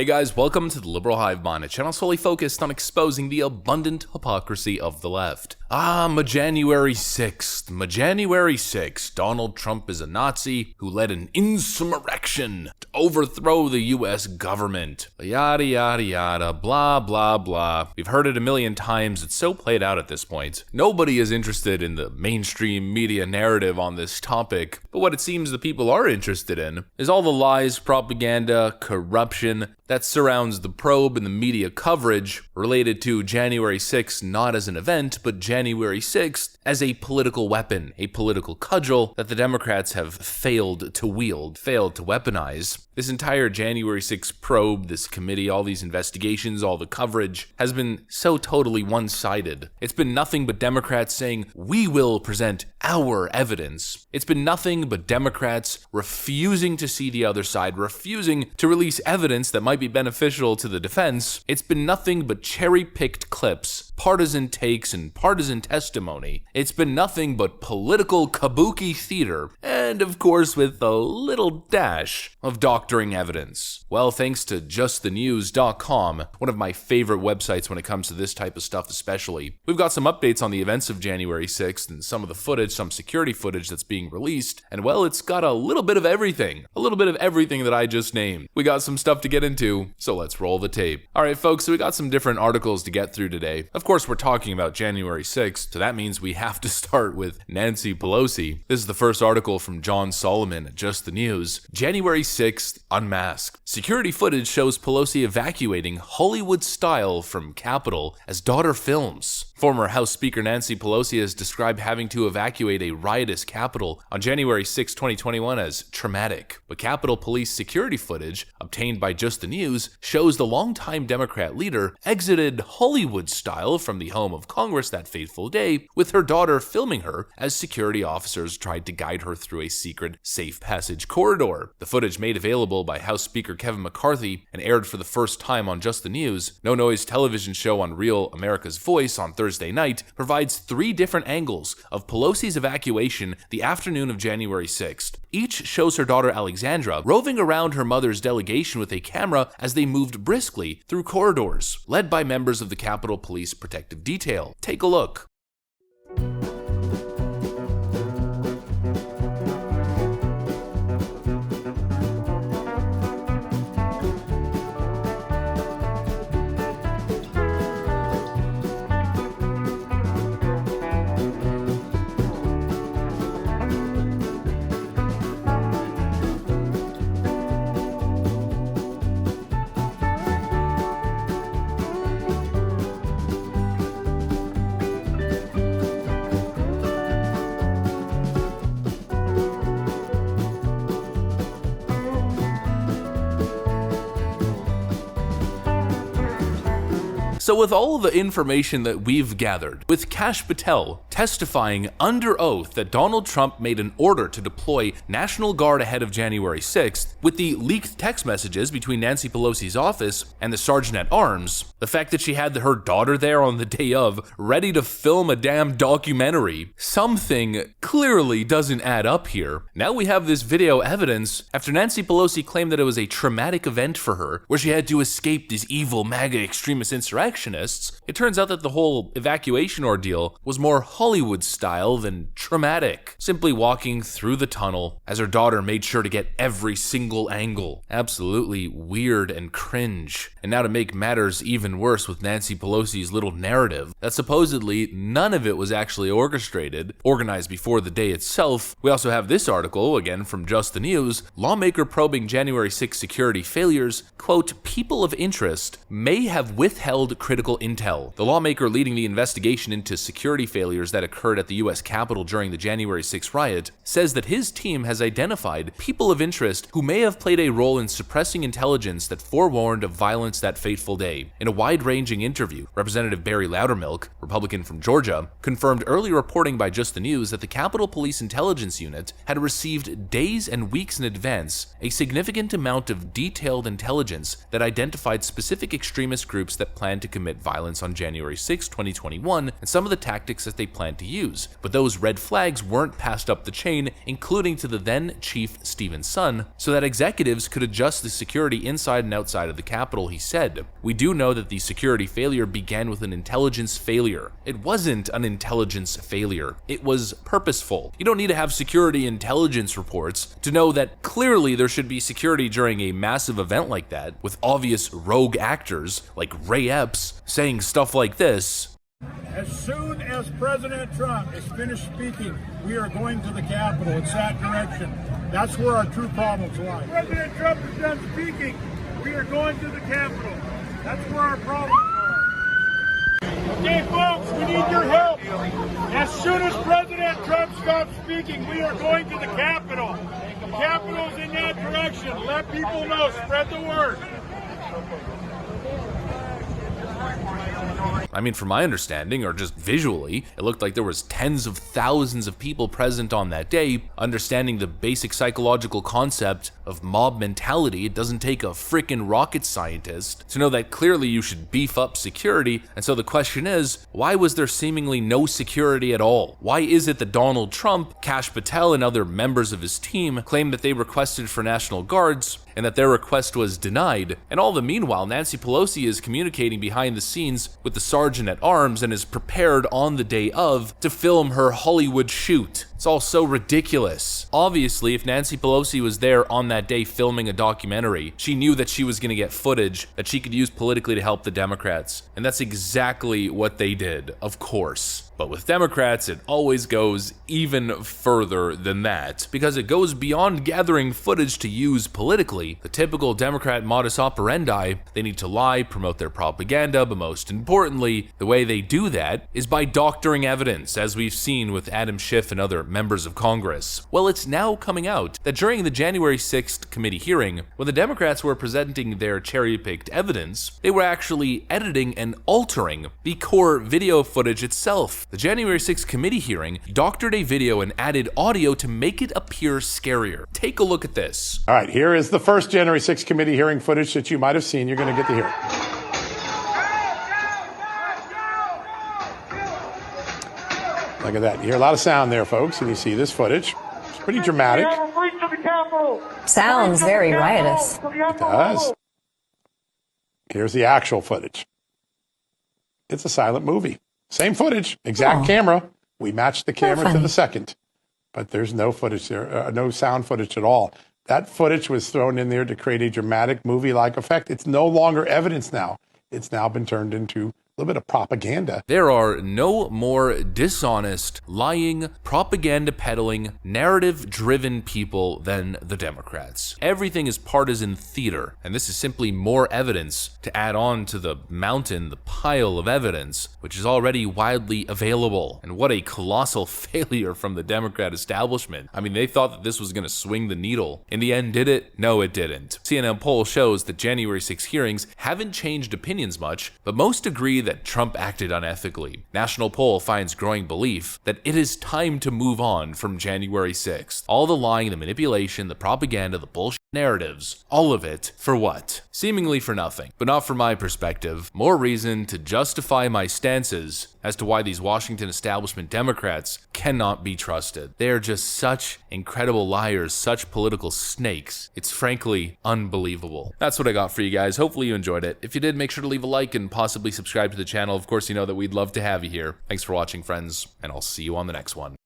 Hey guys, welcome to the Liberal Hive Mind, a channel solely focused on exposing the abundant hypocrisy of the left. January 6th, Donald Trump is a Nazi who led an insurrection to overthrow the US government. Yada yada yada, blah blah blah. We've heard it a million times, it's so played out at this point. Nobody is interested in the mainstream media narrative on this topic, but what it seems the people are interested in is all the lies, propaganda, corruption that surrounds the probe and the media coverage related to January 6th not as an event, but January 6th as a political weapon, a political cudgel that the Democrats have failed to wield, failed to weaponize. This entire January 6th probe, this committee, all these investigations, all the coverage has been so totally one-sided. It's been nothing but Democrats saying, we will present our evidence. It's been nothing but Democrats refusing to see the other side, refusing to release evidence that might be beneficial to the defense. It's been nothing but cherry-picked clips, partisan takes, and partisan testimony. It's been nothing but political kabuki theater, and of course with a little dash of doctoring evidence. Well, thanks to justthenews.com, one of my favorite websites when it comes to this type of stuff especially, we've got some updates on the events of January 6th and some of the footage, some security footage that's being released, and well, it's got a little bit of everything. A little bit of everything that I just named. We got some stuff to get into, so let's roll the tape. Alright folks, so we got some different articles to get through today. Of course, we're talking about January 6th, so that means we have to start with Nancy Pelosi. This is the first article from John Solomon at Just the News. January 6th, unmasked. Security footage shows Pelosi evacuating Hollywood style from Capitol as daughter films. Former House Speaker Nancy Pelosi has described having to evacuate a riotous Capitol on January 6, 2021 as traumatic. But Capitol Police security footage, obtained by Just the News, shows the longtime Democrat leader exited Hollywood style from the home of Congress that fateful day, with her daughter filming her as security officers tried to guide her through a secret safe passage corridor. The footage, made available by House Speaker Kevin McCarthy and aired for the first time on Just the News, No Noise television show on Real America's Voice on Thursday night, provides 3 different angles of Pelosi's evacuation the afternoon of January 6th. Each shows her daughter Alexandra roving around her mother's delegation with a camera as they moved briskly through corridors, led by members of the Capitol Police Protective Detail. Take a look. So with all of the information that we've gathered, with Kash Patel testifying under oath that Donald Trump made an order to deploy National Guard ahead of January 6th, with the leaked text messages between Nancy Pelosi's office and the Sergeant at Arms, the fact that she had her daughter there on the day of, ready to film a damn documentary, something clearly doesn't add up here. Now we have this video evidence after Nancy Pelosi claimed that it was a traumatic event for her, where she had to escape these evil MAGA extremist insurrectionists. It turns out that the whole evacuation ordeal was more Hollywood style than traumatic. Simply walking through the tunnel as her daughter made sure to get every single angle. Absolutely weird and cringe. And now to make matters even worse with Nancy Pelosi's little narrative, that supposedly none of it was actually orchestrated, organized before the day itself, we also have this article, again from Just the News, lawmaker probing January 6 security failures, quote, people of interest may have withheld critical intel. The lawmaker leading the investigation into security failures that occurred at the US Capitol during the January 6 riot says that his team has identified people of interest who may have played a role in suppressing intelligence that forewarned of violence that fateful day. In a wide-ranging interview, Representative Barry Loudermilk, Republican from Georgia, confirmed early reporting by Just the News that the Capitol Police Intelligence Unit had received days and weeks in advance a significant amount of detailed intelligence that identified specific extremist groups that planned to commit violence on January 6, 2021, and some of the tactics that they planned to use. But those red flags weren't passed up the chain, including to the then Chief Stephen Son, so that executives could adjust the security inside and outside of the Capitol, he said. We do know that the security failure began with an intelligence failure. It wasn't an intelligence failure. It was purposeful. You don't need to have security intelligence reports to know that clearly there should be security during a massive event like that, with obvious rogue actors like Ray Epps saying stuff like this. As soon as President Trump is finished speaking, we are going to the Capitol. It's that direction. That's where our true problems lie. President Trump is done speaking. We are going to the Capitol. That's where our problems are. Okay, folks, we need your help. As soon as President Trump stops speaking, we are going to the Capitol. The Capitol's in that direction. Let people know. Spread the word. I mean, from my understanding, or just visually, it looked like there was tens of thousands of people present on that day. Understanding the basic psychological concept of mob mentality, it doesn't take a frickin' rocket scientist to know that clearly you should beef up security. And so the question is, why was there seemingly no security at all? Why is it that Donald Trump, Kash Patel, and other members of his team claimed that they requested for National Guards and that their request was denied? And all the meanwhile, Nancy Pelosi is communicating behind the scenes with the Sergeant at Arms and is prepared on the day of to film her Hollywood shoot. It's all so ridiculous. Obviously, if Nancy Pelosi was there on that day filming a documentary, she knew that she was going to get footage that she could use politically to help the Democrats. And that's exactly what they did, of course. But with Democrats, it always goes even further than that, because it goes beyond gathering footage to use politically. The typical Democrat modus operandi, they need to lie, promote their propaganda, but most importantly, the way they do that is by doctoring evidence, as we've seen with Adam Schiff and other members of Congress. Well, it's now coming out that during the January 6th committee hearing, when the Democrats were presenting their cherry-picked evidence, they were actually editing and altering the core video footage itself. The January 6th committee hearing doctored a video and added audio to make it appear scarier. Take a look at this. All right, here is the first January 6th committee hearing footage that you might have seen. You're going to get to hear it. Look at that. You hear a lot of sound there, folks, and you see this footage. It's pretty dramatic. Sounds very riotous. It does. Here's the actual footage. It's a silent movie. Same footage, exact camera. We matched the camera to the second, but there's no footage there, no sound footage at all. That footage was thrown in there to create a dramatic movie-like effect. It's no longer evidence now. It's now been turned into a little bit of propaganda. There are no more dishonest, lying, propaganda peddling, narrative-driven people than the Democrats. Everything is partisan theater, and this is simply more evidence to add on to the mountain, the pile of evidence, which is already widely available. And what a colossal failure from the Democrat establishment. I mean, they thought that this was going to swing the needle. In the end, did it? No, it didn't. CNN poll shows that January 6 hearings haven't changed opinions much, but most agree that Trump acted unethically. National poll finds growing belief that it is time to move on from January 6th. All the lying, the manipulation, the propaganda, the bullshit narratives, all of it for what? Seemingly for nothing. But not from my perspective. More reason to justify my stances as to why these Washington establishment Democrats cannot be trusted. They are just such incredible liars, such political snakes. It's frankly unbelievable. That's what I got for you guys. Hopefully you enjoyed it. If you did, make sure to leave a like and possibly subscribe to the channel. Of course, you know that we'd love to have you here. Thanks for watching, friends, and I'll see you on the next one.